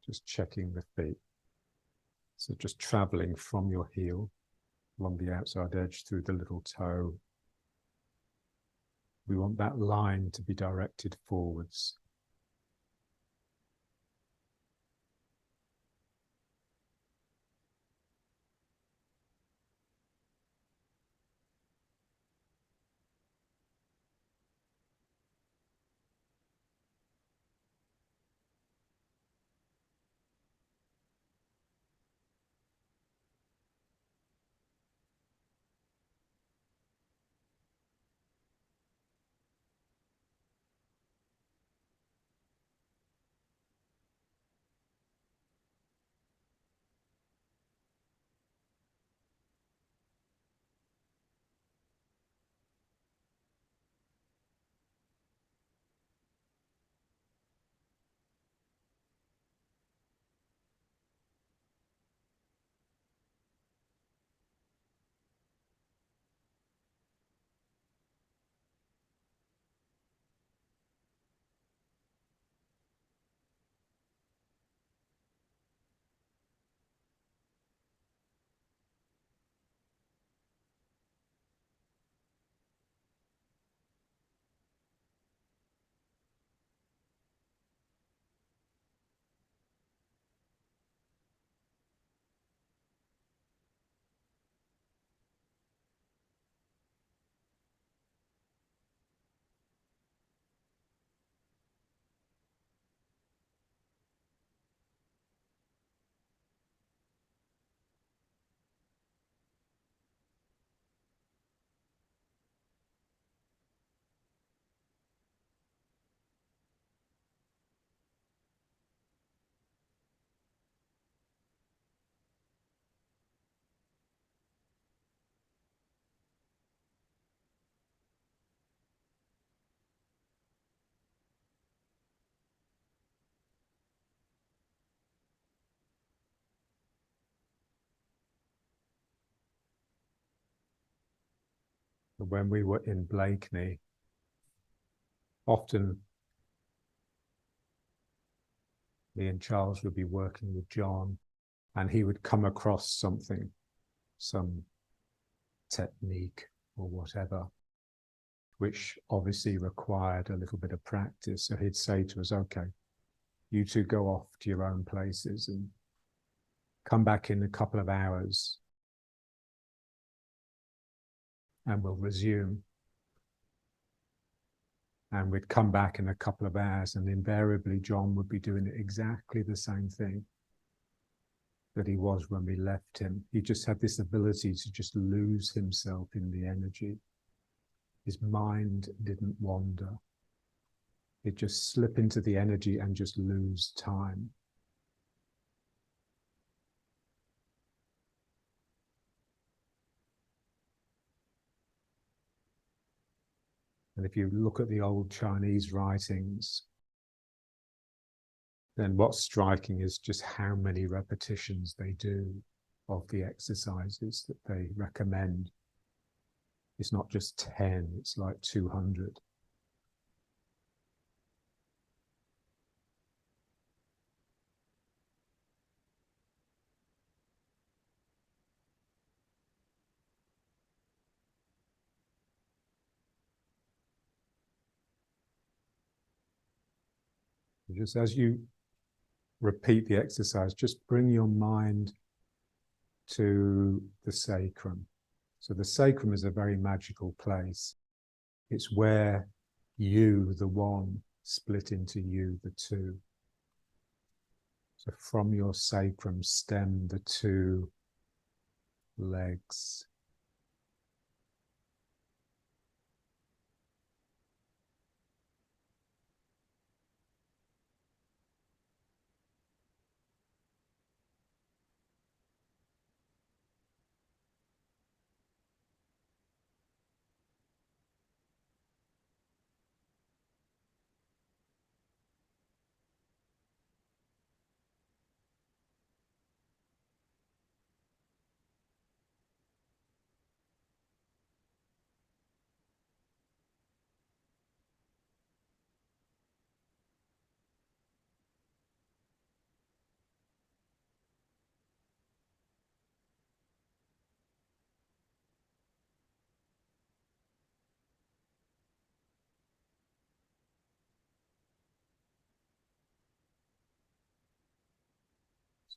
just checking the feet. So just traveling from your heel along the outside edge through the little toe. We want that line to be directed forwards. When we were in Blakeney, often me and Charles would be working with John, and he would come across something, some technique or whatever, which obviously required a little bit of practice. So he'd say to us, okay, you two go off to your own places and come back in a couple of hours and we'll resume. And we'd come back in a couple of hours, and invariably John would be doing exactly the same thing that he was when we left him. He just had this ability to just lose himself in the energy. His mind didn't wander. He'd just slip into the energy and just lose time. And if you look at the old Chinese writings, then what's striking is just how many repetitions they do of the exercises that they recommend. It's not just 10, it's like 200. Just as you repeat the exercise, just bring your mind to the sacrum. So the sacrum is a very magical place. It's where you, the one, split into you, the two. So from your sacrum stem the two legs.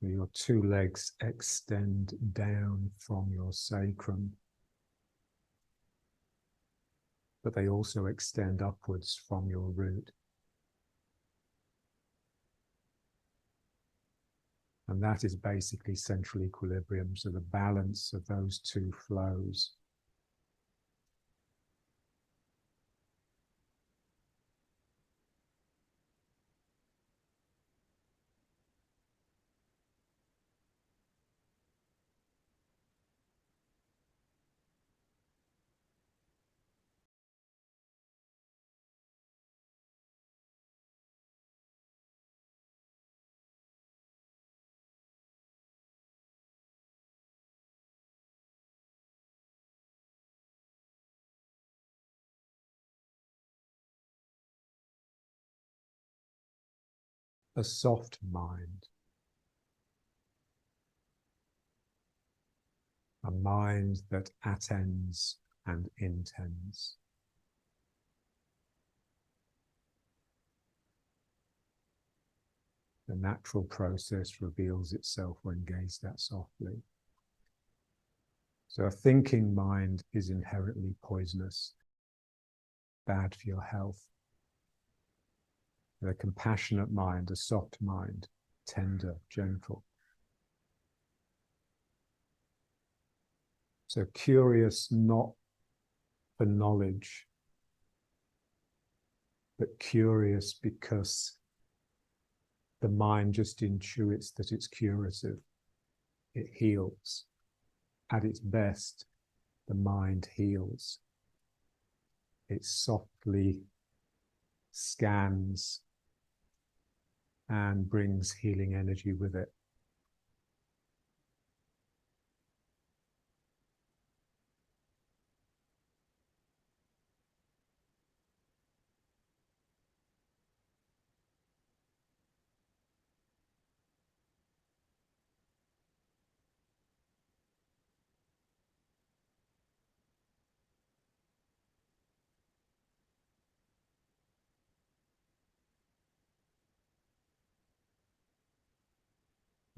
So your two legs extend down from your sacrum, but they also extend upwards from your root. And that is basically central equilibrium, so the balance of those two flows. A soft mind, a mind that attends and intends. The natural process reveals itself when gazed at softly. So a thinking mind is inherently poisonous, bad for your health. A compassionate mind, a soft mind, tender, gentle. So curious not for knowledge, but curious because the mind just intuits that it's curative. It heals. At its best, the mind heals. It softly scans and brings healing energy with it.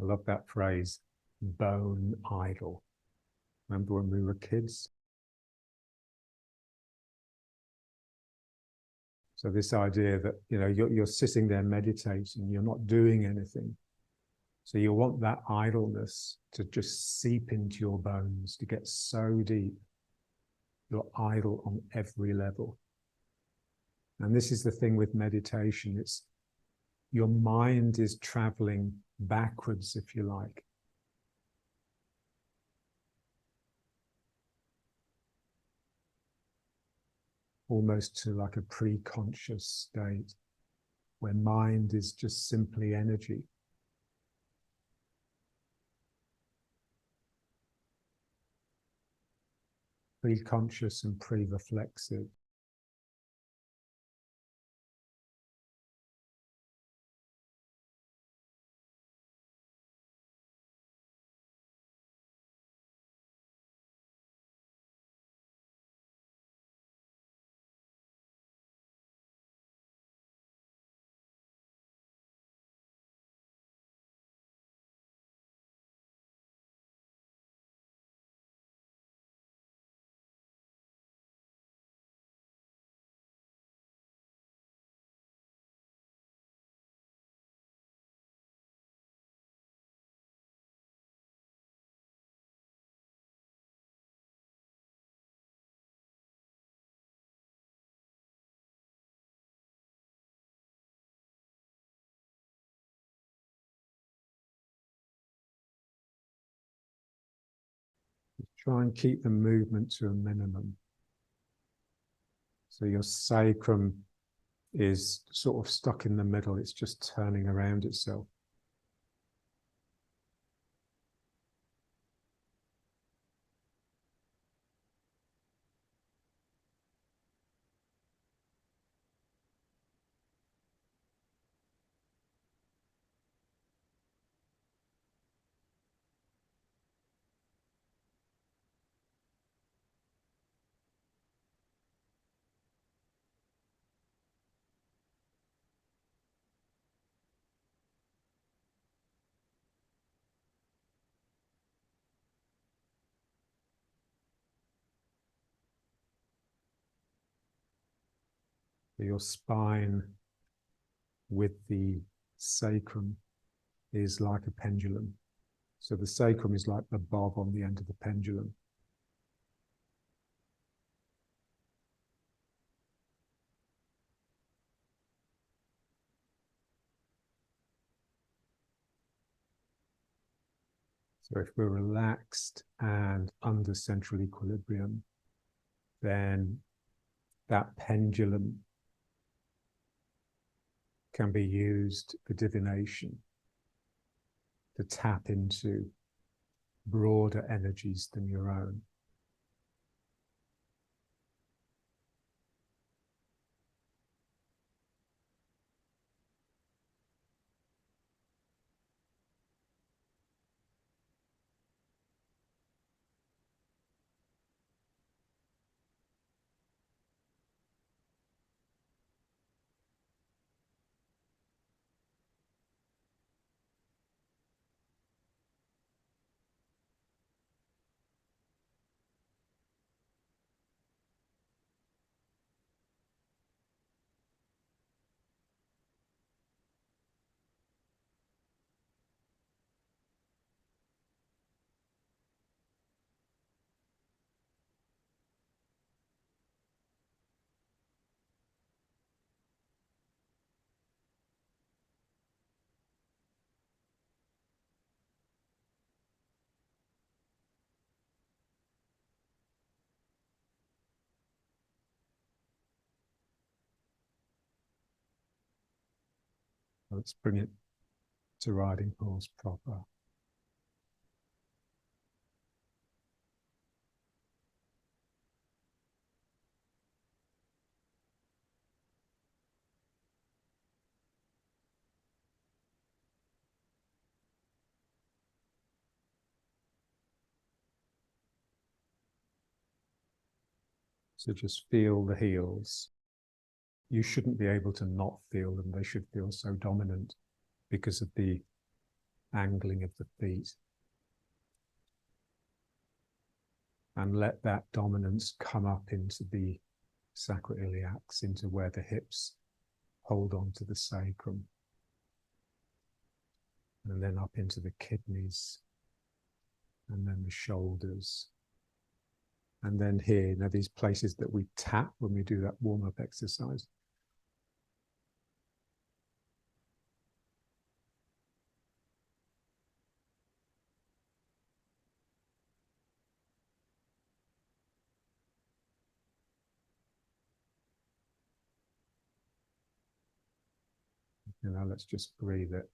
I love that phrase, bone idle. Remember when we were kids? So this idea that, you know, you're sitting there meditating, you're not doing anything. So you want that idleness to just seep into your bones, to get so deep. You're idle on every level. And this is the thing with meditation. It's your mind is traveling backwards, if you like. Almost to like a pre-conscious state where mind is just simply energy. Pre-conscious and pre-reflexive. Try and keep the movement to a minimum. So your sacrum is sort of stuck in the middle. It's just turning around itself. So your spine with the sacrum is like a pendulum. So the sacrum is like the bob on the end of the pendulum. So if we're relaxed and under central equilibrium, then that pendulum can be used for divination, to tap into broader energies than your own. Let's bring it to riding horse proper. So just feel the heels. You shouldn't be able to not feel them. They should feel so dominant because of the angling of the feet. And let that dominance come up into the sacroiliacs, into where the hips hold on to the sacrum. And then up into the kidneys, and then the shoulders. And then here, now these places that we tap when we do that warm-up exercise. You know, let's just breathe it.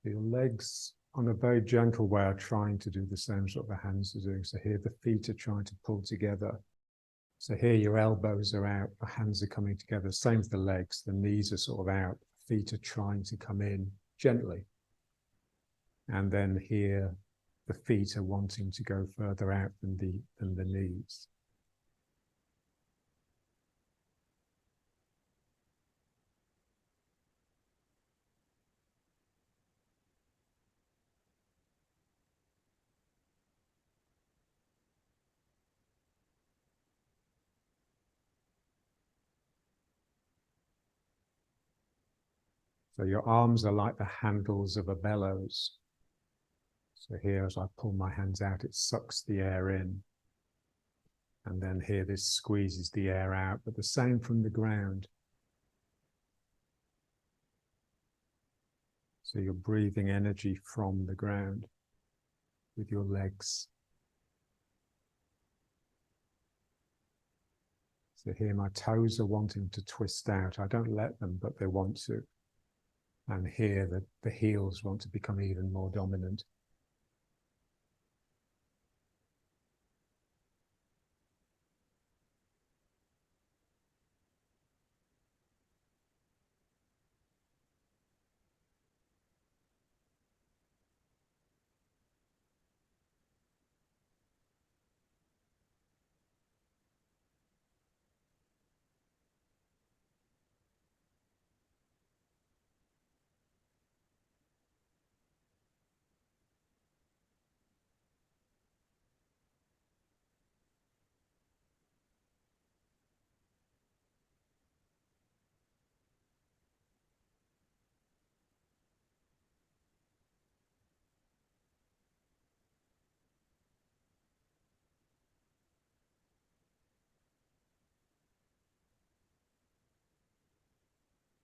Your legs, on a very gentle way, are trying to do the same sort of the hands are doing. So here the feet are trying to pull together. So here your elbows are out, the hands are coming together. Same with the legs, the knees are sort of out, the feet are trying to come in gently. And then here the feet are wanting to go further out than the knees. So your arms are like the handles of a bellows. So here, as I pull my hands out, it sucks the air in. And then here, this squeezes the air out, but the same from the ground. So you're breathing energy from the ground with your legs. So here my toes are wanting to twist out. I don't let them, but they want to. And here the heels want to become even more dominant.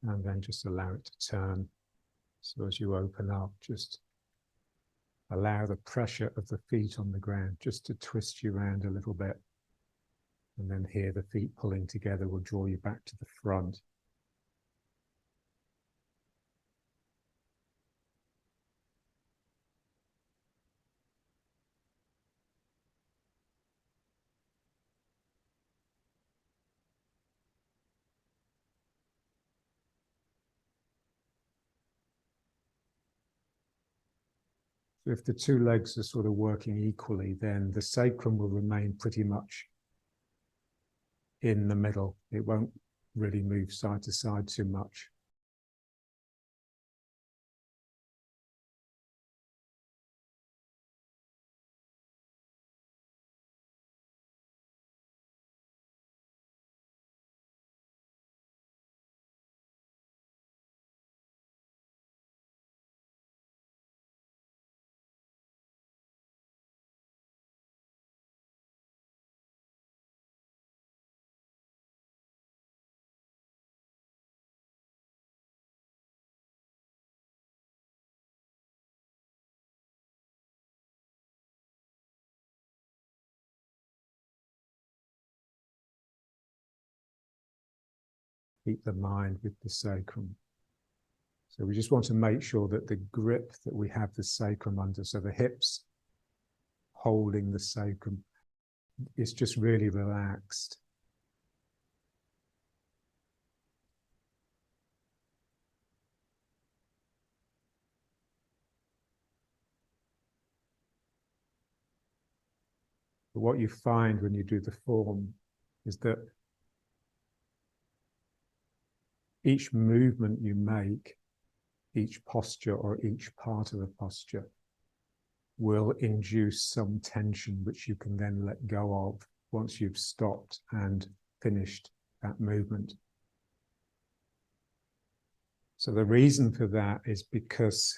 And then just allow it to turn. So as you open up, just allow the pressure of the feet on the ground just to twist you around a little bit. And then here the feet pulling together will draw you back to the front. So if the two legs are sort of working equally, then the sacrum will remain pretty much in the middle. It won't really move side to side too much. Keep the mind with the sacrum. So we just want to make sure that the grip that we have the sacrum under, so the hips holding the sacrum, is just really relaxed. But what you find when you do the form is that each movement you make, each posture or each part of the posture will induce some tension which you can then let go of once you've stopped and finished that movement. So the reason for that is because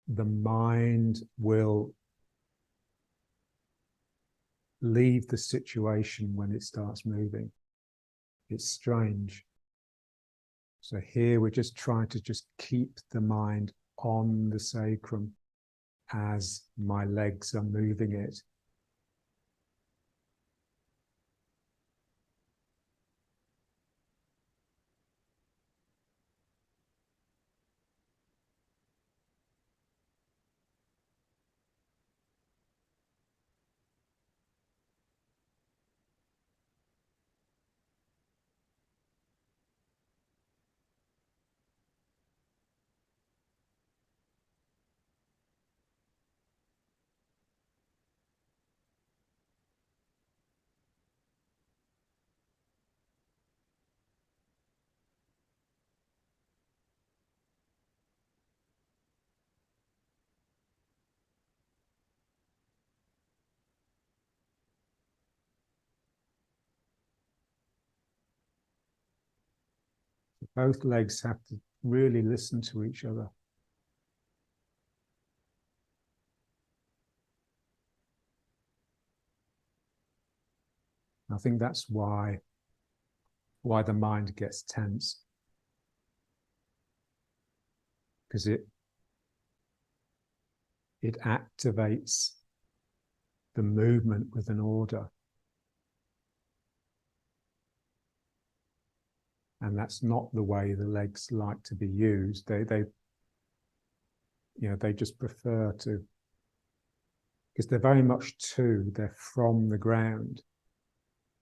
the mind will leave the situation when it starts moving. It's strange. So here we're just trying to just keep the mind on the sacrum as my legs are moving it. Both legs have to really listen to each other. I think that's why the mind gets tense, because it activates the movement with an order, and that's not the way the legs like to be used. They just prefer to, because they're very much they're from the ground,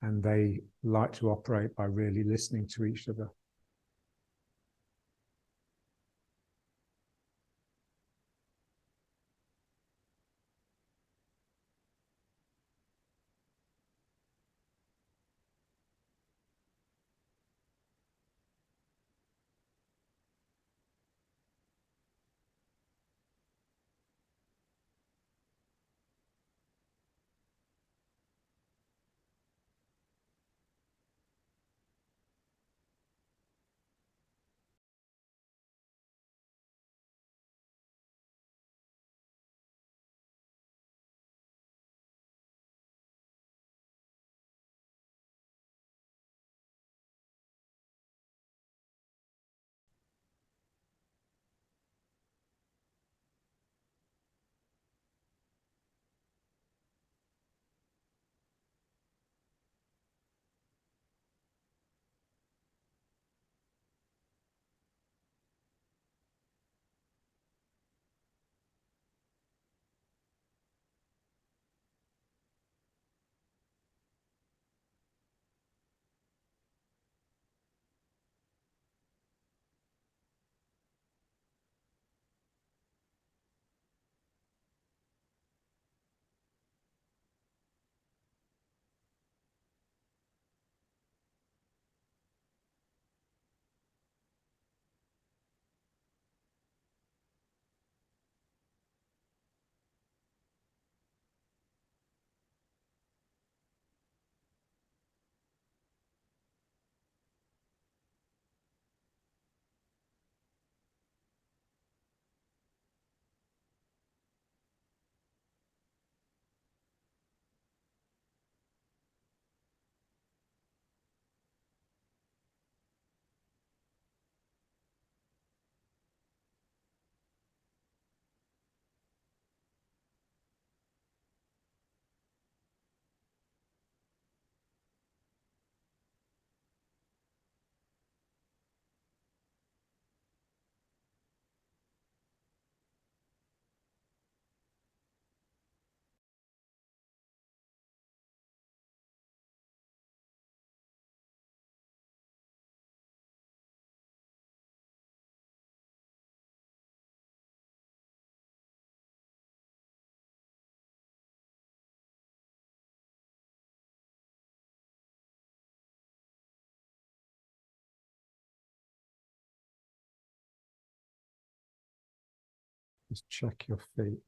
and they like to operate by really listening to each other. Just check your feet.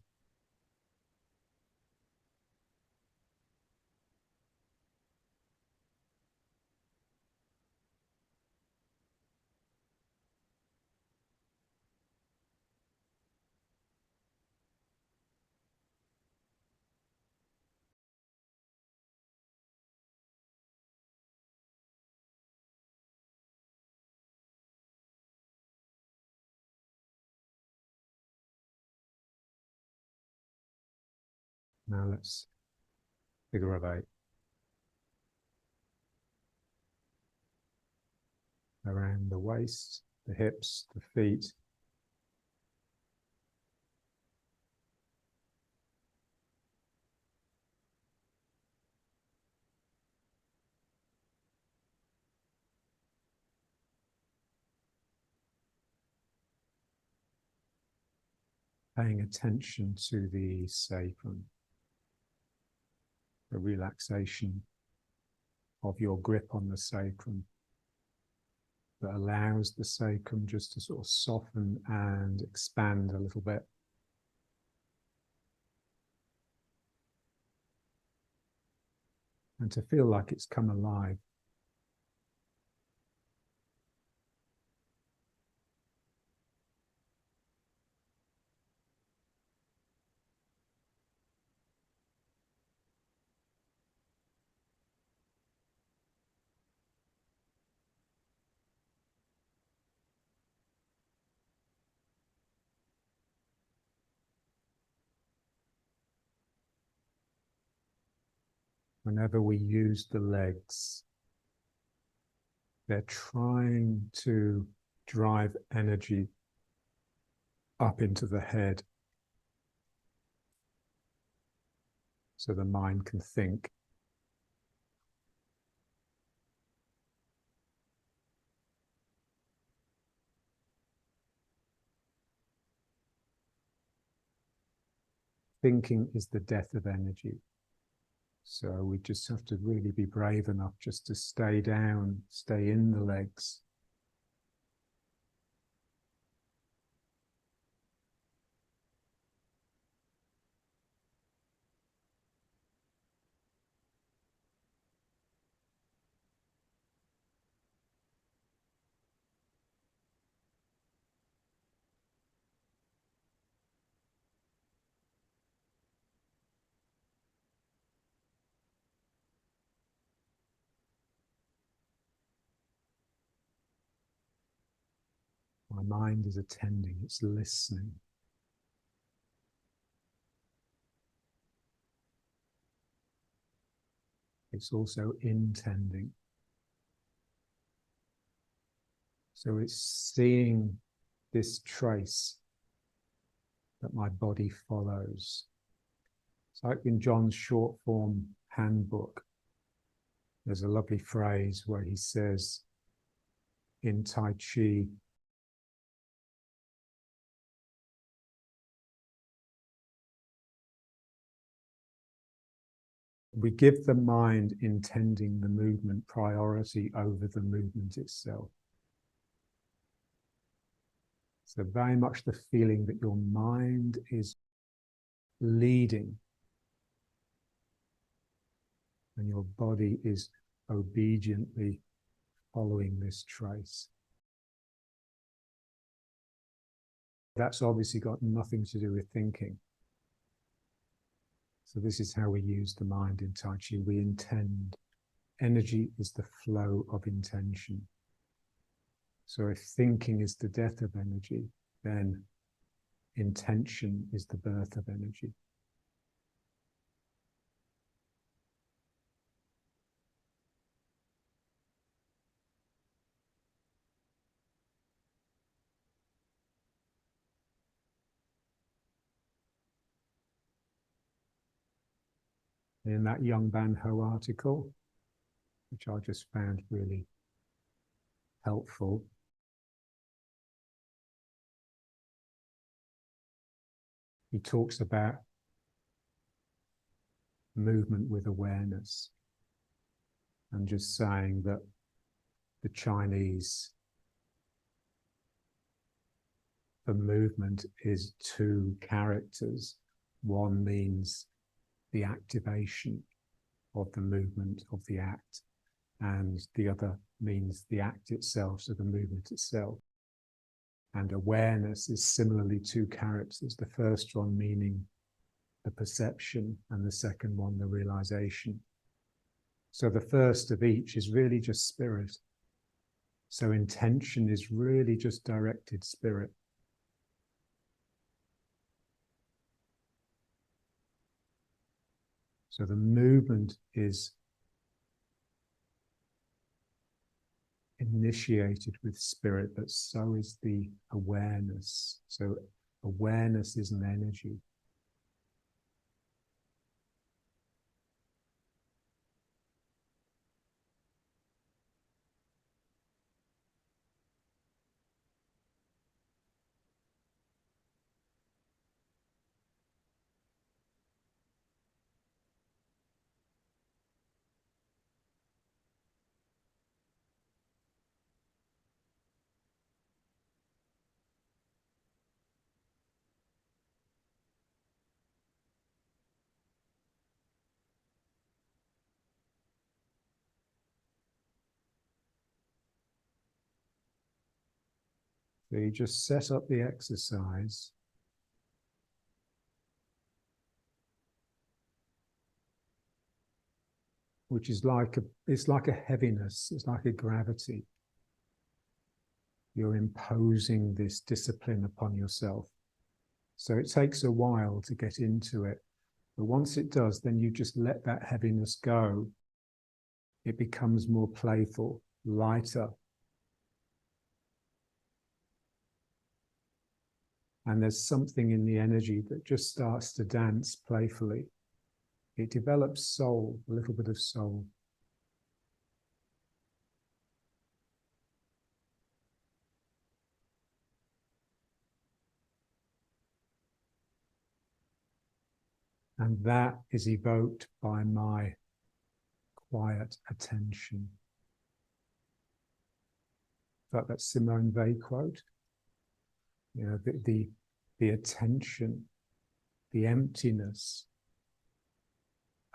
Now let's figure of 8. Around the waist, the hips, the feet. Paying attention to the sacrum, the relaxation of your grip on the sacrum that allows the sacrum just to sort of soften and expand a little bit. And to feel like it's come alive. Whenever we use the legs, they're trying to drive energy up into the head so the mind can think. Thinking is the death of energy. So we just have to really be brave enough just to stay down, stay in the legs. My mind is attending, it's listening. It's also intending. So it's seeing this trace that my body follows. It's like in John's short form handbook, there's a lovely phrase where he says in Tai Chi, we give the mind intending the movement priority over the movement itself. So very much the feeling that your mind is leading and your body is obediently following this trace. That's obviously got nothing to do with thinking. So this is how we use the mind in Tai Chi. We intend. Energy is the flow of intention. So if thinking is the death of energy, then intention is the birth of energy. In that Young Ban Ho article, which I just found really helpful, he talks about movement with awareness and just saying that the Chinese, the movement is two characters. One means the activation of the movement of the act, and the other means the act itself, so the movement itself. And awareness is similarly two characters, the first one meaning the perception and the second one the realization. So the first of each is really just spirit. So intention is really just directed spirit. So the movement is initiated with spirit, but so is the awareness. So awareness is an energy. So you just set up the exercise. Which is like it's like a heaviness, it's like a gravity. You're imposing this discipline upon yourself. So it takes a while to get into it. But once it does, then you just let that heaviness go. It becomes more playful, lighter. And there's something in the energy that just starts to dance playfully. It develops soul, a little bit of soul. And that is evoked by my quiet attention. That Simone Weil quote, you know, the attention, the emptiness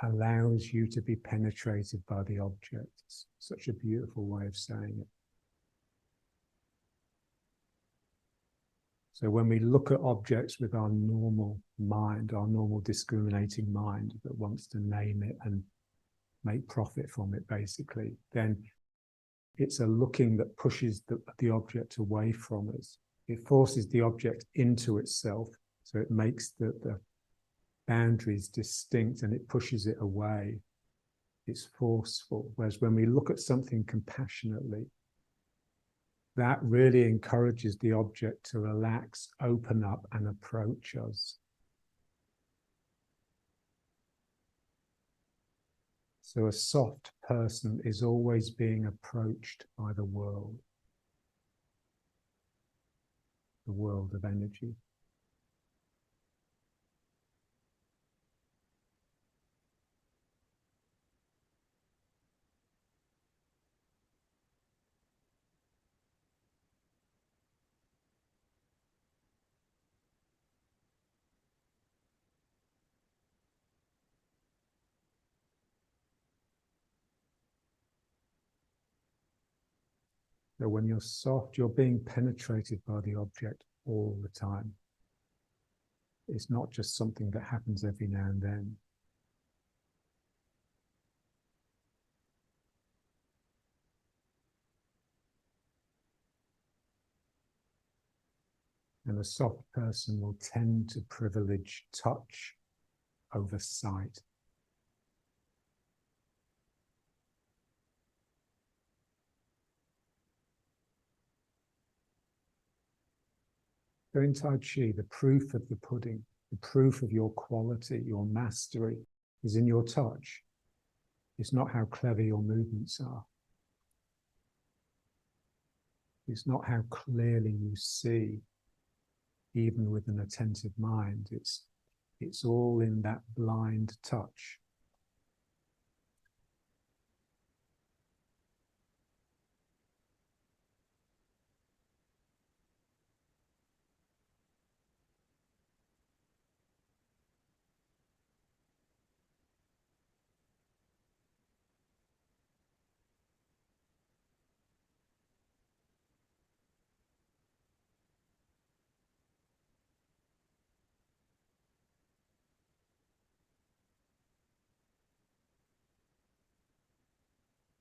allows you to be penetrated by the object. It's such a beautiful way of saying it. So when we look at objects with our normal mind, our normal discriminating mind that wants to name it and make profit from it, basically, then it's a looking that pushes the object away from us. It forces the object into itself, so it makes the boundaries distinct and it pushes it away. It's forceful. Whereas when we look at something compassionately, that really encourages the object to relax, open up, and approach us. So a soft person is always being approached by the world of energy. So when you're soft, you're being penetrated by the object all the time. It's not just something that happens every now and then. And a soft person will tend to privilege touch over sight. So in Tai Chi, the proof of the pudding, the proof of your quality, your mastery, is in your touch. It's not how clever your movements are. It's not how clearly you see, even with an attentive mind. It's all in that blind touch.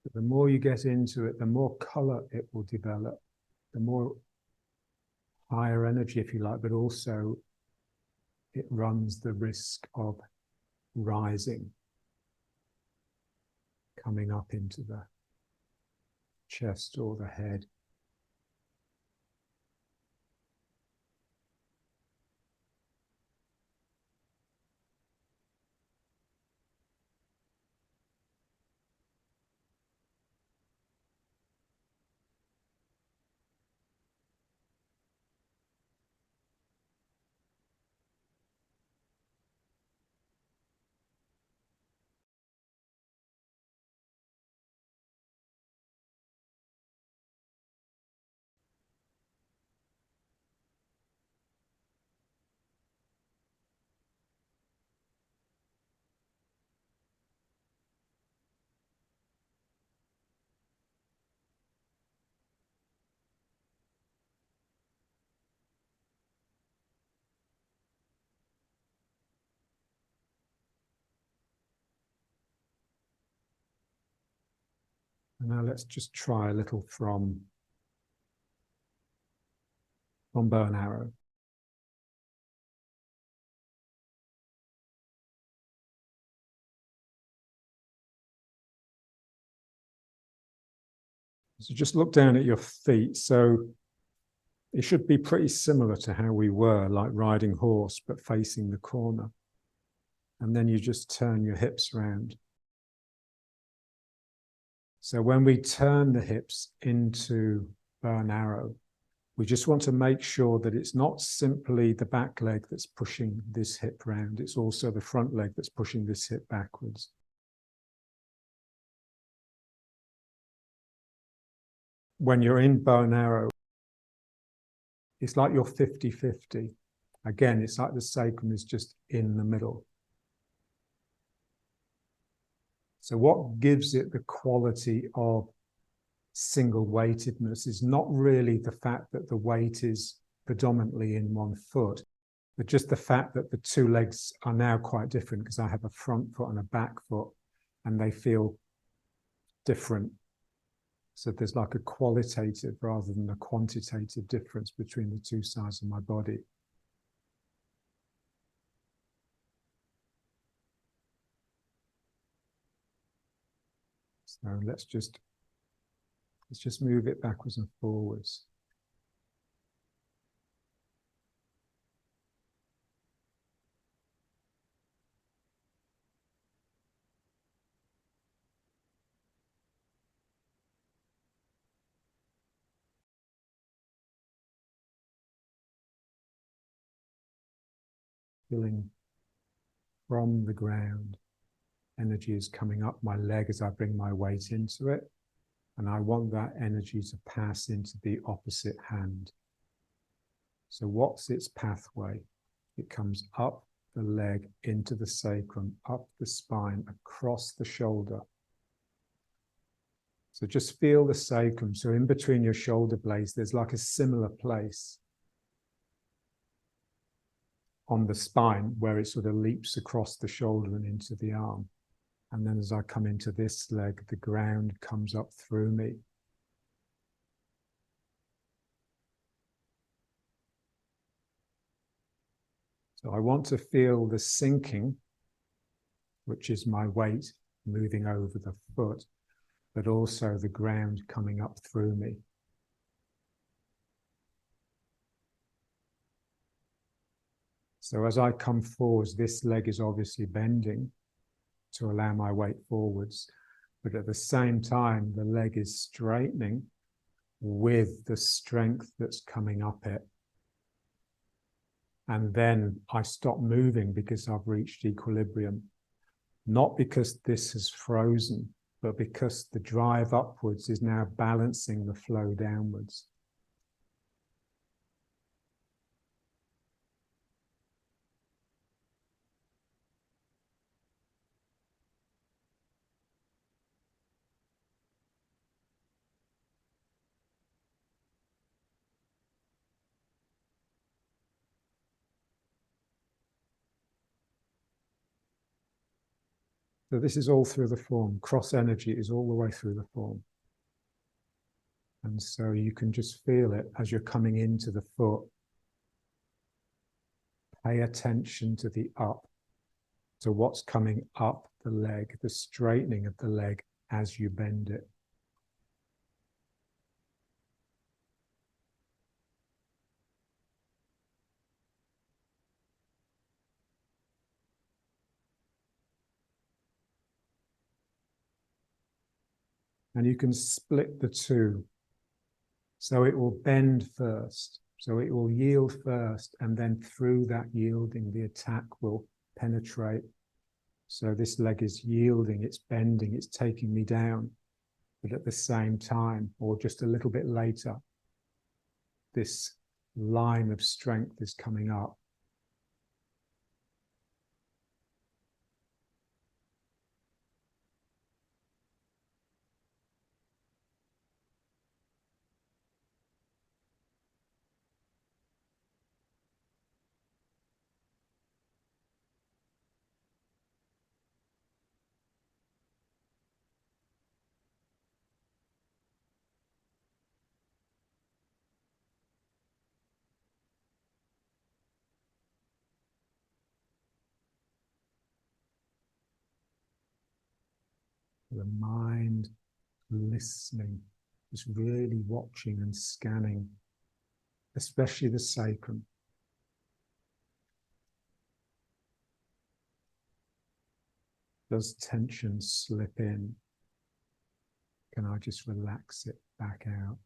But the more you get into it, the more color it will develop, the more higher energy, if you like, but also it runs the risk of rising, coming up into the chest or the head. And now let's just try a little from bow and arrow. So just look down at your feet. So it should be pretty similar to how we were, like riding horse, but facing the corner. And then you just turn your hips around. So when we turn the hips into bow and arrow, we just want to make sure that it's not simply the back leg that's pushing this hip round, it's also the front leg that's pushing this hip backwards. When you're in bow and arrow, it's like you're 50-50. Again, it's like the sacrum is just in the middle. So what gives it the quality of single weightedness is not really the fact that the weight is predominantly in one foot, but just the fact that the two legs are now quite different, because I have a front foot and a back foot, and they feel different. So there's like a qualitative rather than a quantitative difference between the two sides of my body. So let's just move it backwards and forwards. Feeling from the ground. Energy is coming up my leg as I bring my weight into it. And I want that energy to pass into the opposite hand. So what's its pathway? It comes up the leg, into the sacrum, up the spine, across the shoulder. So just feel the sacrum. So in between your shoulder blades, there's like a similar place on the spine where it sort of leaps across the shoulder and into the arm. And then as I come into this leg, the ground comes up through me. So I want to feel the sinking, which is my weight moving over the foot, but also the ground coming up through me. So as I come forwards, this leg is obviously bending to allow my weight forwards, but at the same time, the leg is straightening with the strength that's coming up it. And then I stop moving because I've reached equilibrium, not because this has frozen, but because the drive upwards is now balancing the flow downwards. So this is all through the form. Cross energy is all the way through the form. And so you can just feel it as you're coming into the foot. Pay attention to the up, to what's coming up the leg, the straightening of the leg as you bend it. And you can split the two. So it will bend first. So it will yield first, and then through that yielding, the attack will penetrate. So this leg is yielding, it's bending, it's taking me down. But at the same time, or just a little bit later, this line of strength is coming up. The mind listening Just really watching and scanning, especially the sacrum. Does tension slip in? Can I just relax it back out?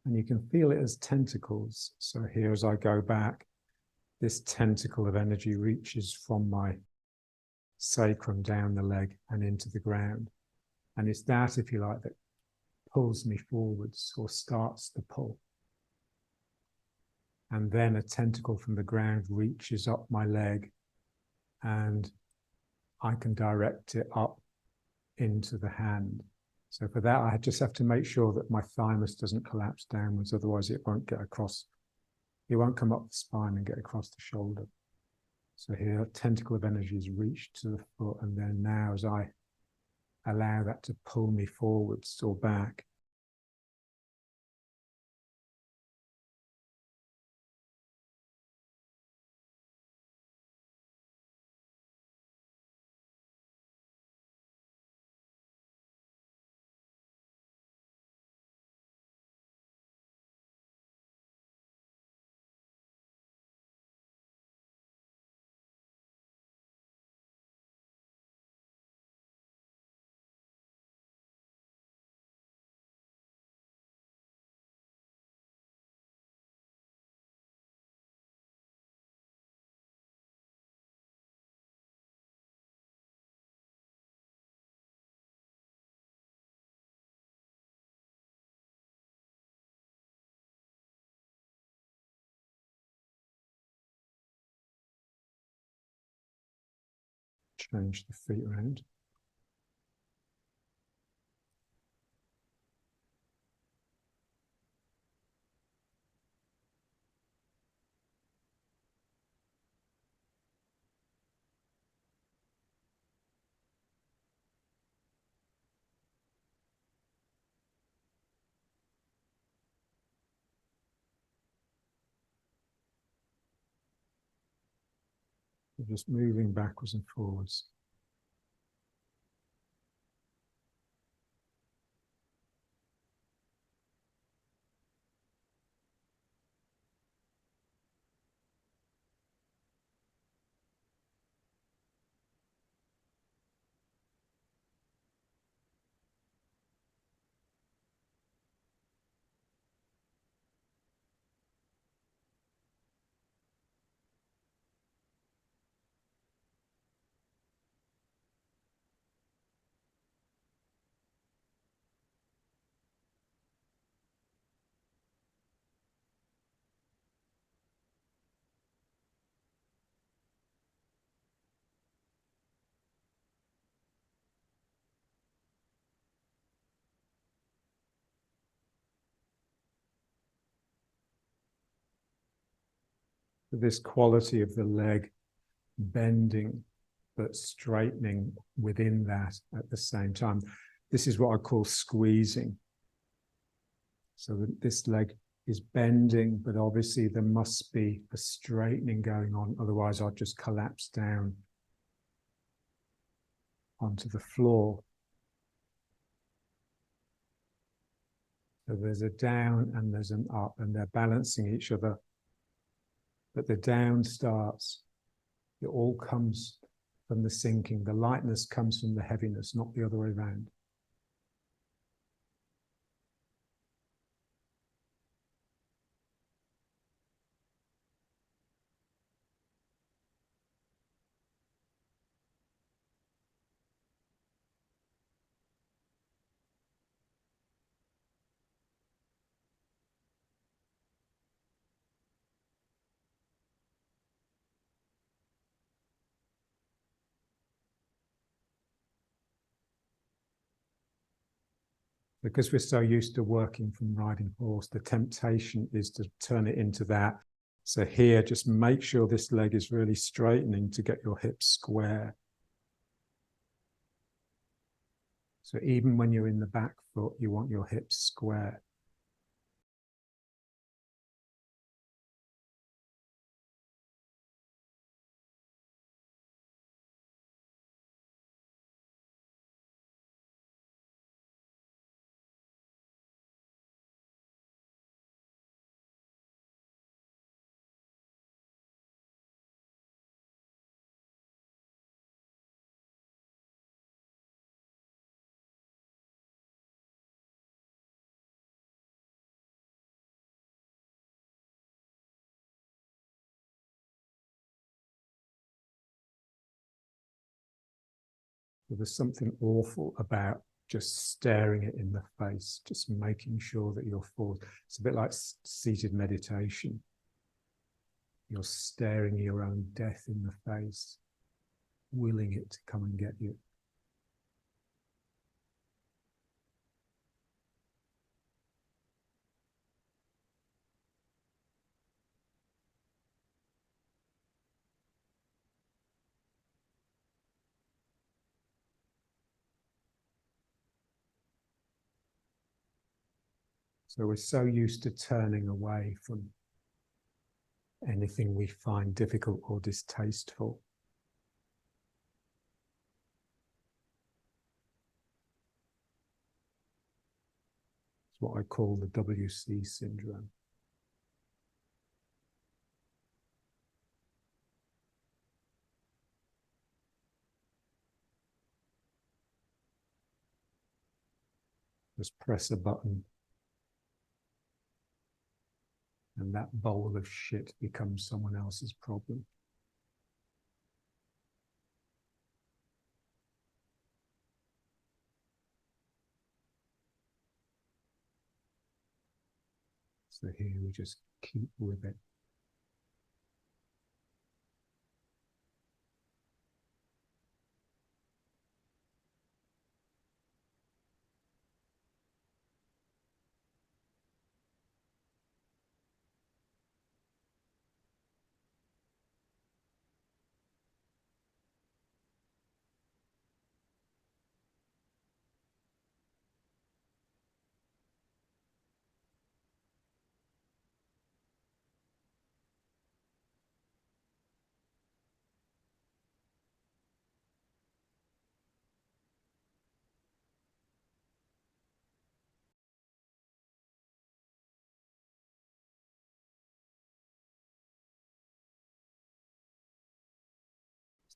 And you can feel it as tentacles. So here, as I go back, this tentacle of energy reaches from my sacrum down the leg and into the ground. And it's that, if you like, that pulls me forwards or starts the pull. And then a tentacle from the ground reaches up my leg and I can direct it up into the hand. So for that, I just have to make sure that my thymus doesn't collapse downwards, otherwise it won't get across. It won't come up the spine and get across the shoulder. So here, a tentacle of energy is reached to the foot, and then now as I allow that to pull me forwards or back, change the feet around. Just moving backwards and forwards. This quality of the leg bending but straightening within that at the same time. This is what I call squeezing. So that this leg is bending, but obviously there must be a straightening going on, otherwise I'll just collapse down onto the floor. So there's a down and there's an up, and they're balancing each other. But the down starts, it all comes from the sinking. The lightness comes from the heaviness, not the other way around. Because we're so used to working from riding horse, the temptation is to turn it into that. So here, just make sure this leg is really straightening to get your hips square. So even when you're in the back foot, you want your hips square. So there's something awful about just staring it in the face, just making sure that you're forward. It's a bit like seated meditation. You're staring your own death in the face, willing it to come and get you. So we're so used to turning away from anything we find difficult or distasteful. It's what I call the WC syndrome. Just press a button and that bowl of shit becomes someone else's problem. So here we just keep with it.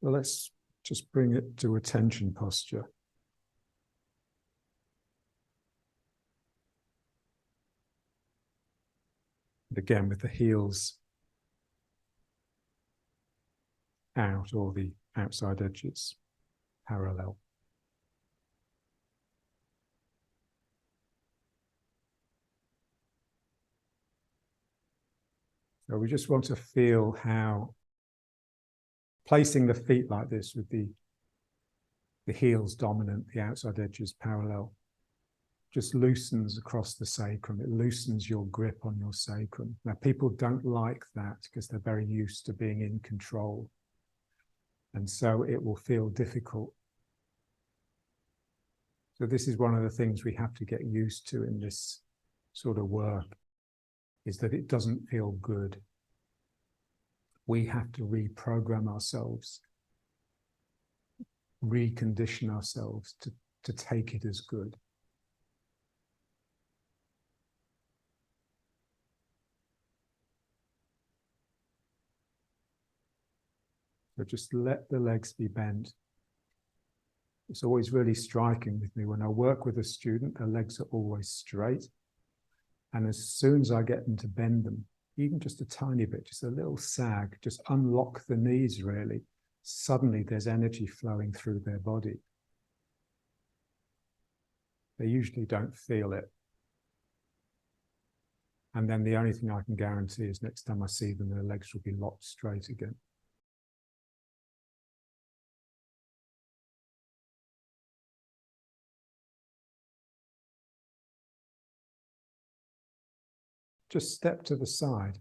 So let's just bring it to attention posture. And again, with the heels out or the outside edges parallel. So we just want to feel how placing the feet like this with the heels dominant, the outside edges parallel, just loosens across the sacrum. It loosens your grip on your sacrum. Now, people don't like that because they're very used to being in control. And so it will feel difficult. So this is one of the things we have to get used to in this sort of work. is that it doesn't feel good. We have to reprogram ourselves, recondition ourselves to take it as good. So just let the legs be bent. It's always really striking with me when I work with a student, their legs are always straight. And as soon as I get them to bend them, even just a tiny bit, just a little sag, just unlock the knees really, suddenly there's energy flowing through their body. They usually don't feel it. And then the only thing I can guarantee is next time I see them, their legs will be locked straight again. Just step to the side,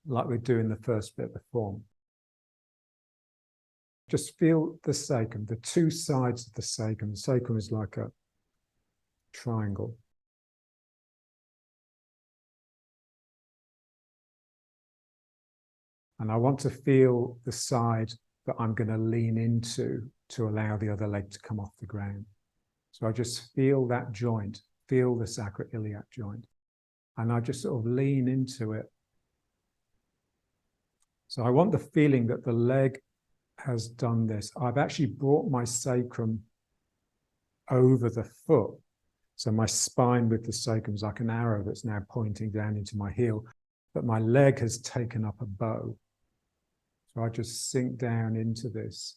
like we do in the first bit of the form. Just feel the sacrum, the two sides of the sacrum. The sacrum is like a triangle. And I want to feel the side that I'm going to lean into to allow the other leg to come off the ground. So I just feel that joint, feel the sacroiliac joint. And I just sort of lean into it. So I want the feeling that the leg has done this. I've actually brought my sacrum over the foot. So my spine with the sacrum is like an arrow that's now pointing down into my heel, but my leg has taken up a bow. So I just sink down into this.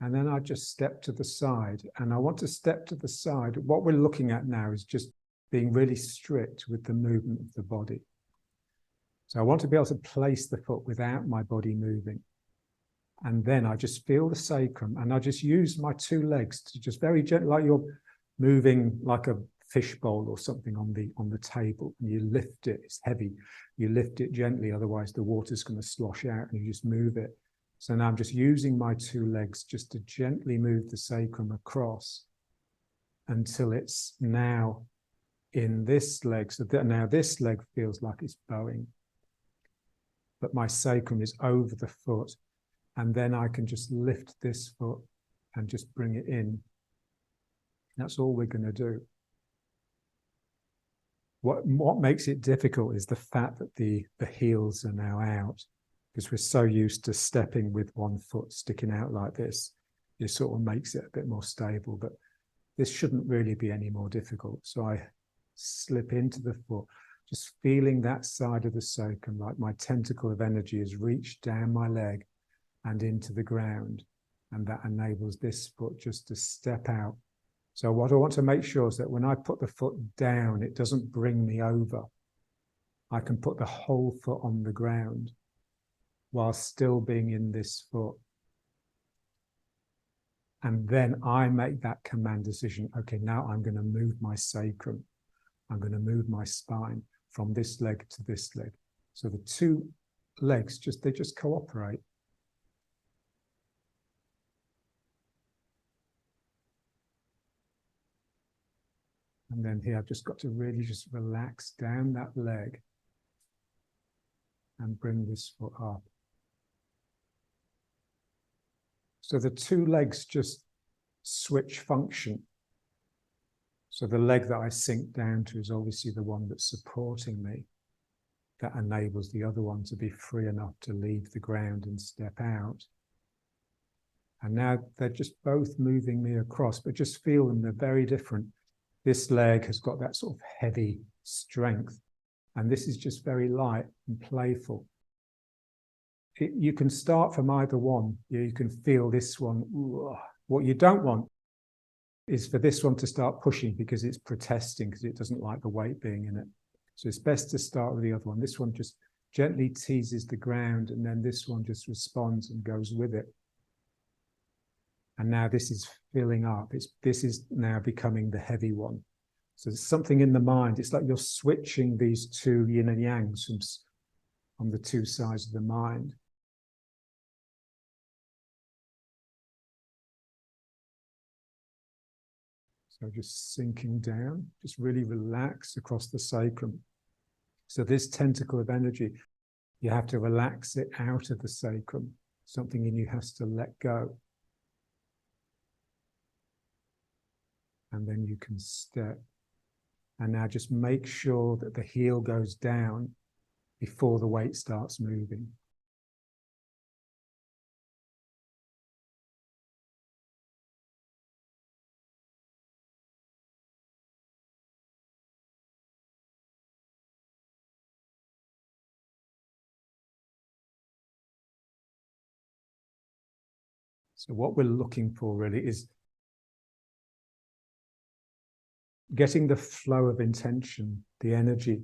And then I just step to the side. And I want to step to the side. What we're looking at now is just being really strict with the movement of the body. So I want to be able to place the foot without my body moving. And then I just feel the sacrum, and I just use my two legs to just very gently, like you're moving like a fish bowl or something on the table, and you lift it. It's heavy. You lift it gently, otherwise the water's going to slosh out, and you just move it. So now I'm just using my two legs just to gently move the sacrum across until it's now in this leg. So that now this leg feels like it's bowing, but my sacrum is over the foot. And then I can just lift this foot and just bring it in. That's all we're going to do. What makes it difficult is the fact that the heels are now out, because we're so used to stepping with one foot sticking out like this. It sort of makes it a bit more stable, but this shouldn't really be any more difficult. So I slip into the foot, just feeling that side of the sacrum, like my tentacle of energy has reached down my leg and into the ground, and that enables this foot just to step out. So what I want to make sure is that when I put the foot down, it doesn't bring me over. I can put the whole foot on the ground while still being in this foot. And then I make that command decision. Okay, now I'm going to move my sacrum. I'm going to move my spine from this leg to this leg. So the two legs, they just cooperate. And then here, I've just got to really just relax down that leg and bring this foot up. So the two legs just switch function. So the leg that I sink down to is obviously the one that's supporting me. That enables the other one to be free enough to leave the ground and step out. And now they're just both moving me across, but just feel them, they're very different. This leg has got that sort of heavy strength, and this is just very light and playful. You can start from either one. You can feel this one. What you don't want is for this one to start pushing because it's protesting, because it doesn't like the weight being in it. So it's best to start with the other one. This one just gently teases the ground, and then this one just responds and goes with it. And now this is filling up. This is now becoming the heavy one. So there's something in the mind. It's like you're switching these two yin and yangs on the two sides of the mind. So just sinking down, just really relax across the sacrum. So this tentacle of energy, you have to relax it out of the sacrum. Something in you has to let go. And then you can step. And now just make sure that the heel goes down before the weight starts moving. So what we're looking for really is getting the flow of intention, the energy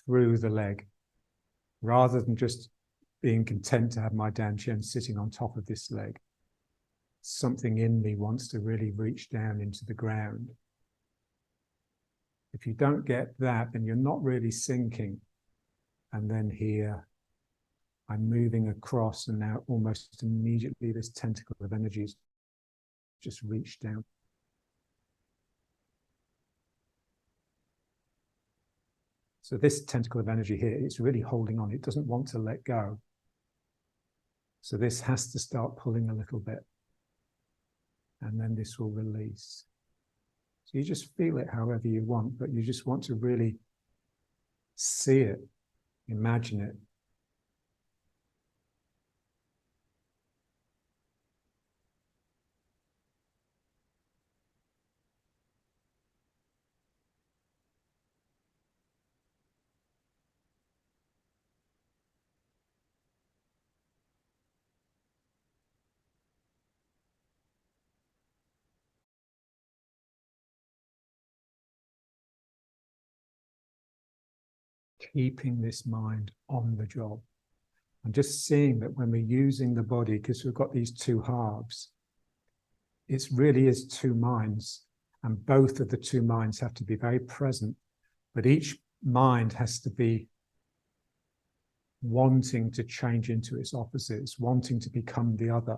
through the leg, rather than just being content to have my dantian sitting on top of this leg. Something in me wants to really reach down into the ground. If you don't get that, then you're not really sinking. And then here, I'm moving across, and now almost immediately this tentacle of energy is just reached down. So this tentacle of energy here, it's really holding on. It doesn't want to let go. So this has to start pulling a little bit. And then this will release. So you just feel it however you want, but you just want to really see it, imagine it. Keeping this mind on the job. And just seeing that when we're using the body, because we've got these two halves, it really is two minds. And both of the two minds have to be very present. But each mind has to be wanting to change into its opposites, wanting to become the other.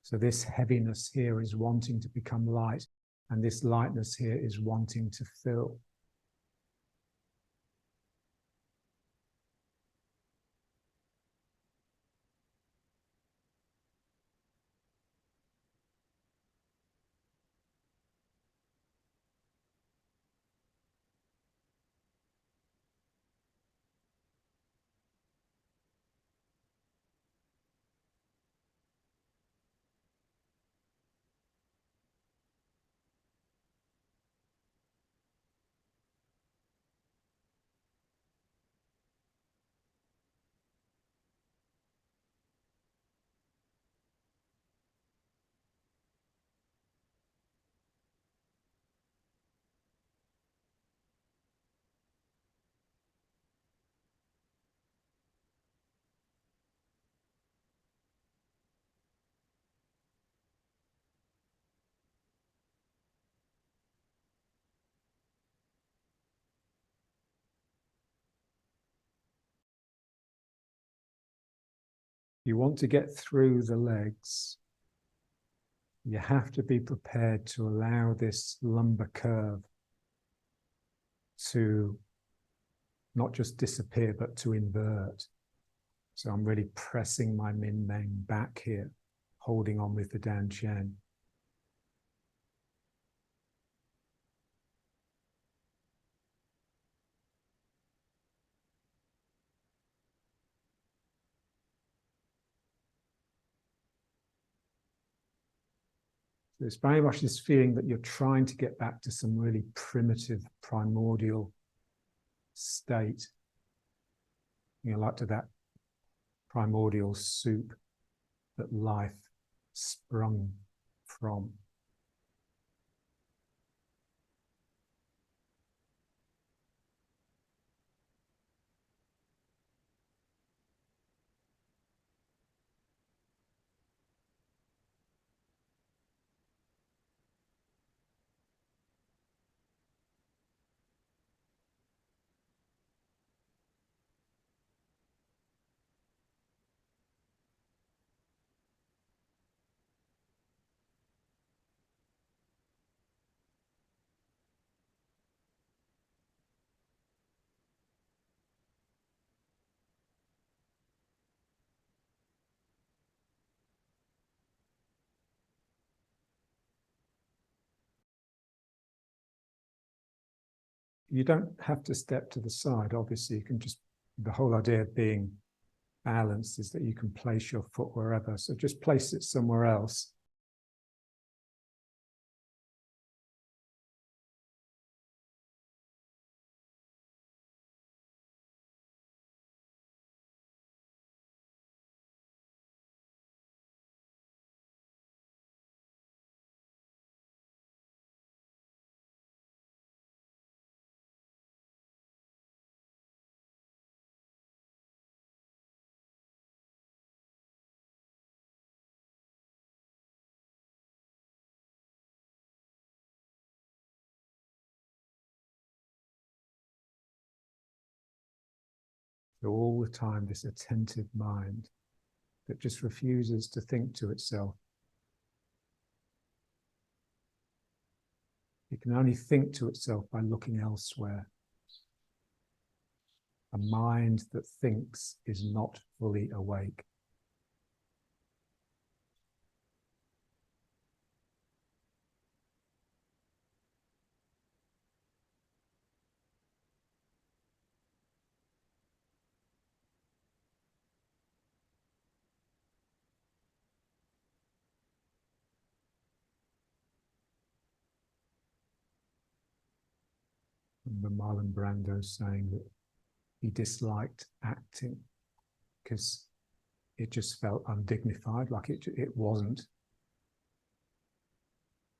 So this heaviness here is wanting to become light, and this lightness here is wanting to fill. You want to get through the legs, you have to be prepared to allow this lumbar curve to not just disappear, but to invert. So I'm really pressing my Min Meng back here, holding on with the Dan Chen. So it's very much this feeling that you're trying to get back to some really primitive, primordial state. You know, like to that primordial soup that life sprung from. you don't have to step to the side. Obviously, you can just, the whole idea of being balanced is that you can place your foot wherever. So just place it somewhere else. So all the time, this attentive mind that just refuses to think to itself. It can only think to itself by looking elsewhere. A mind that thinks is not fully awake. And Marlon Brando saying that he disliked acting because it just felt undignified, like it wasn't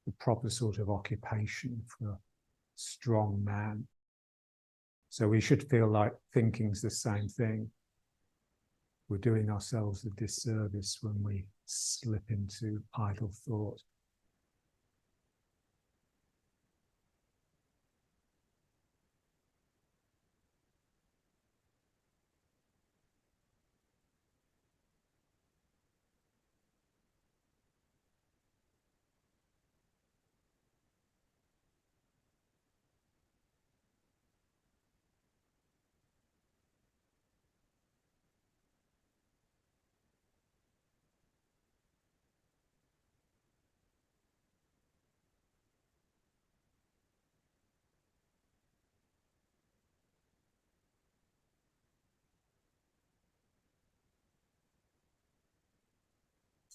the proper sort of occupation for a strong man. So we should feel like thinking's the same thing. We're doing ourselves a disservice when we slip into idle thought.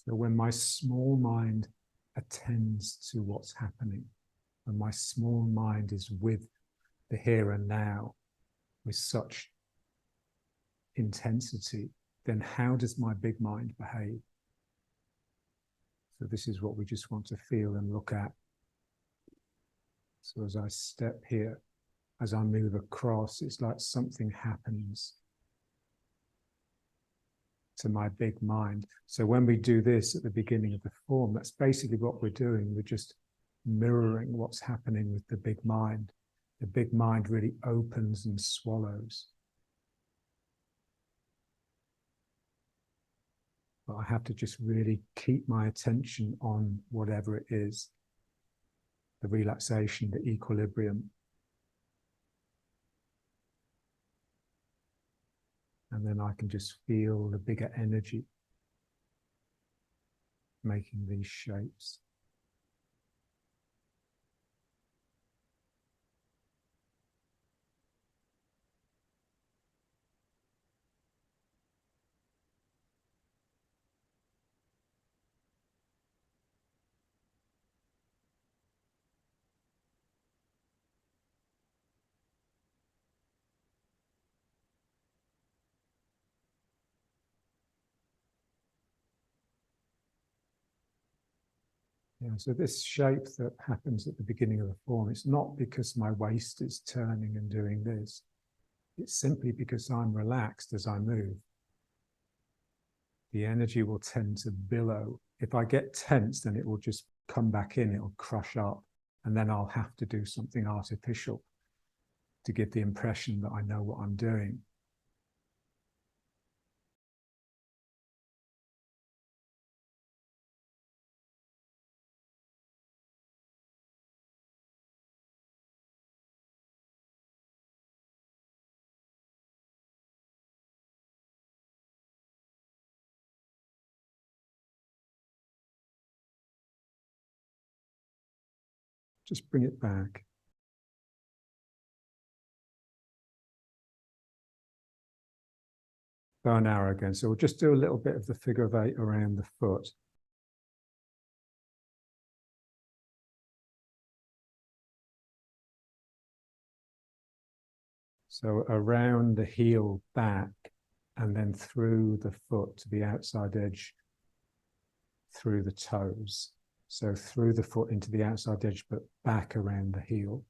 So when my small mind attends to what's happening, when my small mind is with the here and now with such intensity, then how does my big mind behave? So this is what we just want to feel and look at. So as I step here, as I move across, it's like something happens to my big mind. So when we do this at the beginning of the form, that's basically what we're doing. We're just mirroring what's happening with the big mind. The big mind really opens and swallows. But I have to just really keep my attention on whatever it is, the relaxation, the equilibrium. And then I can just feel the bigger energy making these shapes. Yeah, so this shape that happens at the beginning of the form, it's not because my waist is turning and doing this. It's simply because I'm relaxed as I move. The energy will tend to billow. If I get tense, then it will just come back in, it'll crush up, and then I'll have to do something artificial to give the impression that I know what I'm doing. Just bring it back. bow and arrow again. So we'll just do a little bit of the figure of 8 around the foot. So around the heel back, and then through the foot to the outside edge, through the toes. So through the foot into the outside edge, but back around the heel,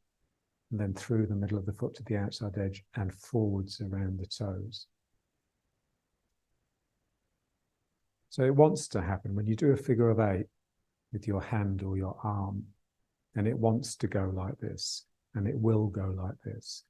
and then through the middle of the foot to the outside edge and forwards around the toes. So it wants to happen when you do a figure of 8 with your hand or your arm, and it wants to go like this, and it will go like this.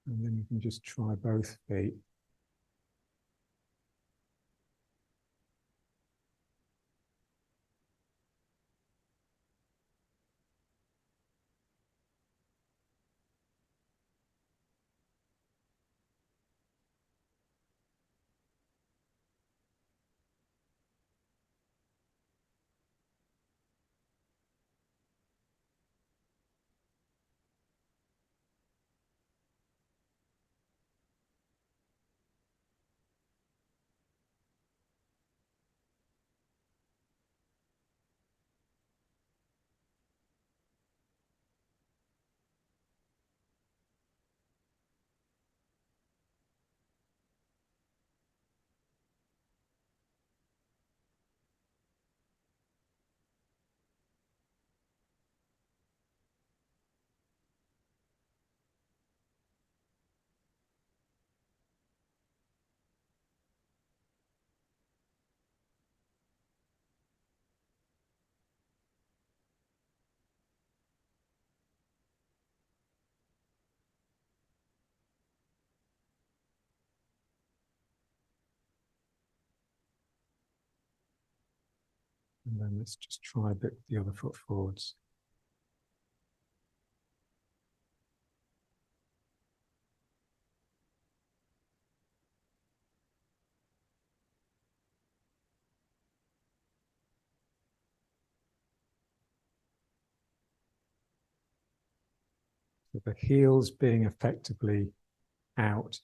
And then you can just try both feet. And then let's just try a bit with the other foot forwards. So the heels being effectively out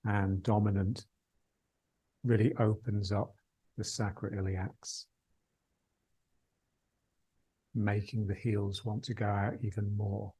and dominant really opens up the sacroiliacs, making the heels want to go out even more.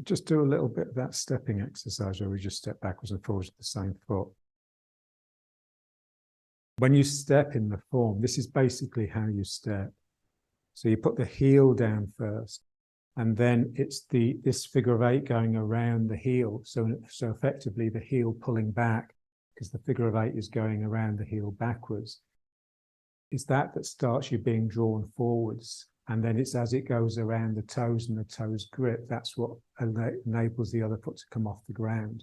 just do a little bit of that stepping exercise where we just step backwards and forwards with the same foot. When you step in the form, this is basically how you step. So you put the heel down first, and then it's this figure of 8 going around the heel. So effectively the heel pulling back, because the figure of 8 is going around the heel backwards. It's that starts you being drawn forwards. And then it's as it goes around the toes and the toes grip, that's what enables the other foot to come off the ground.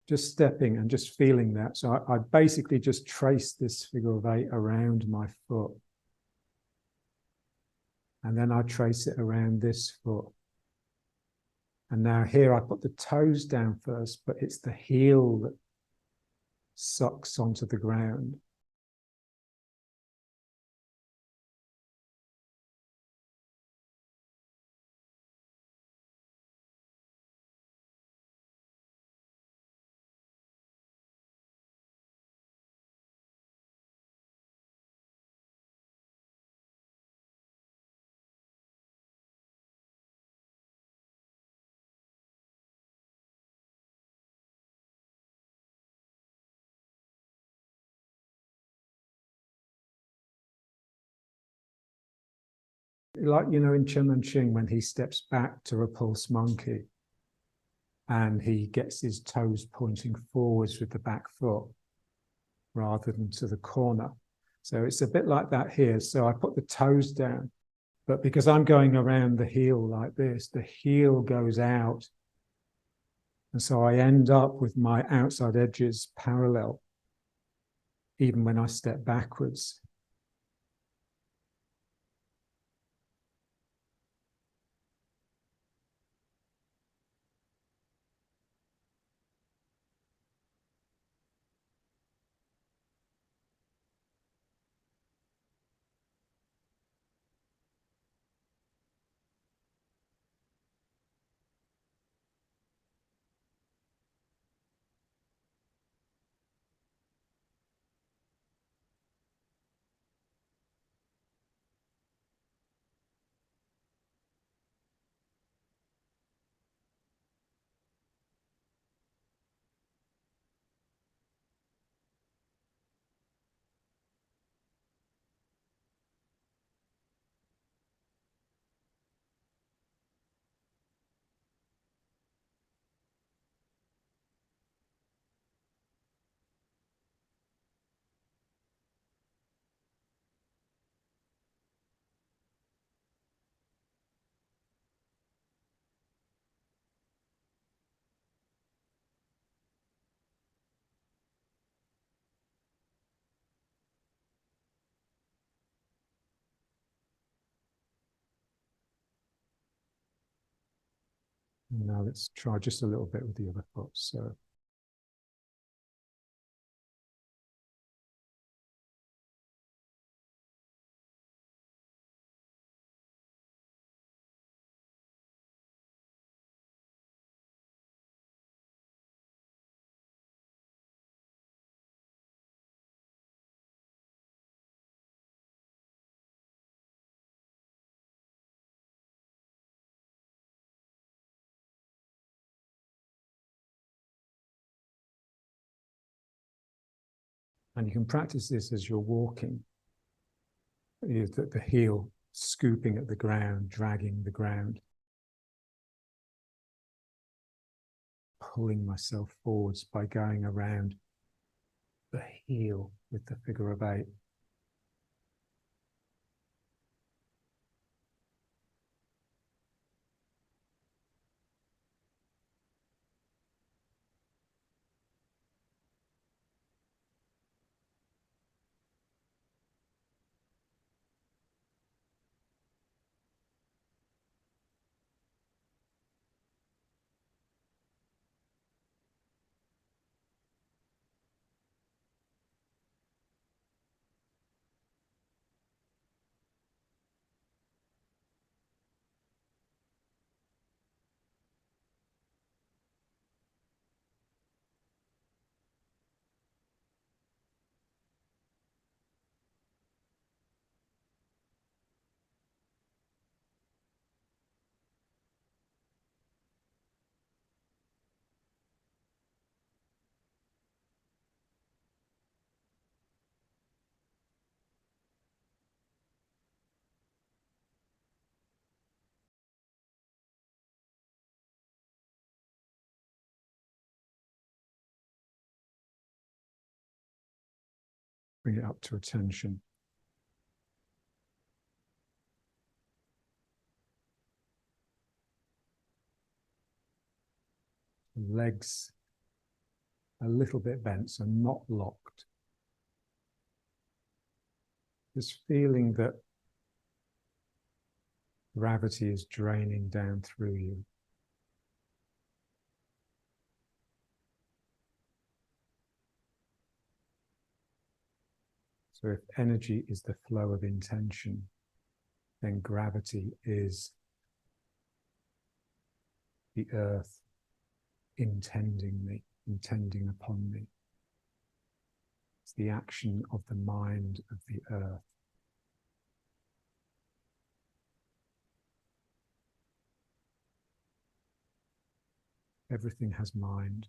Just stepping and just feeling that. So I basically just trace this figure of 8 around my foot. And then I trace it around this foot. And now here I put the toes down first, but it's the heel that sucks onto the ground. Like, you know, in Chen and Ching, when he steps back to repulse monkey and he gets his toes pointing forwards with the back foot rather than to the corner. So it's a bit like that here. So I put the toes down, but because I'm going around the heel like this, the heel goes out. And so I end up with my outside edges parallel, even when I step backwards. Now let's try just a little bit with the other foot. So and you can practice this as you're walking. The heel scooping at the ground, dragging the ground, pulling myself forwards by going around the heel with the figure of 8. bring it up to attention. Legs a little bit bent, so not locked. This feeling that gravity is draining down through you. So if energy is the flow of intention, then gravity is the earth intending me, intending upon me. It's the action of the mind of the earth. Everything has mind.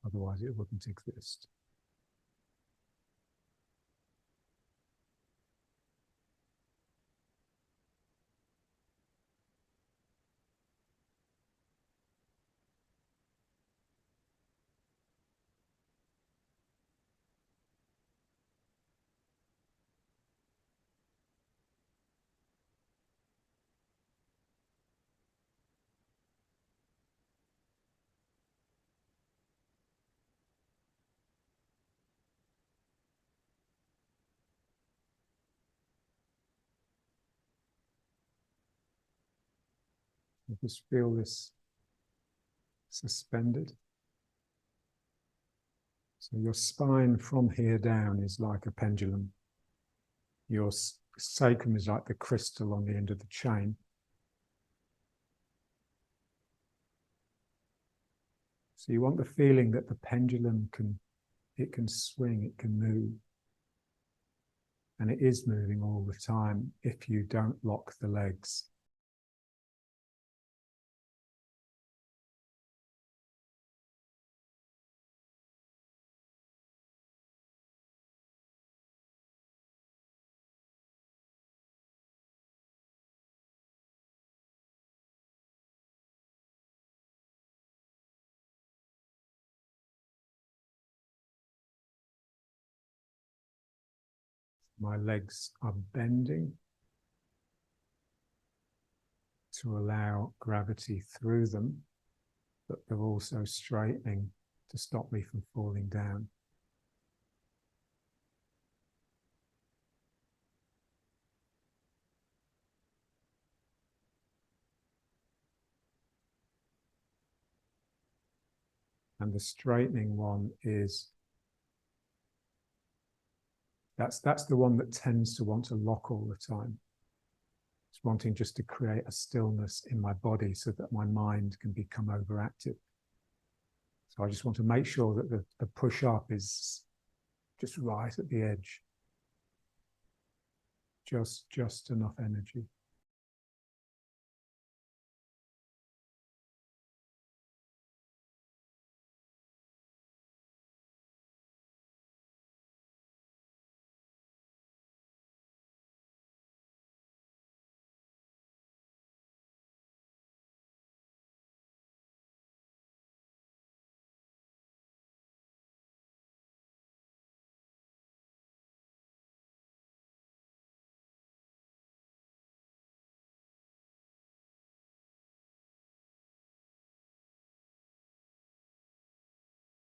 Otherwise it wouldn't exist. You just feel this suspended. So your spine from here down is like a pendulum. Your sacrum is like the crystal on the end of the chain. So you want the feeling that the pendulum can swing, it can move. And it is moving all the time if you don't lock the legs. My legs are bending to allow gravity through them, but they're also straightening to stop me from falling down. And the straightening one is, that's the one that tends to want to lock all the time. It's wanting just to create a stillness in my body so that my mind can become overactive. So I just want to make sure that the push up is just right at the edge. Just enough energy.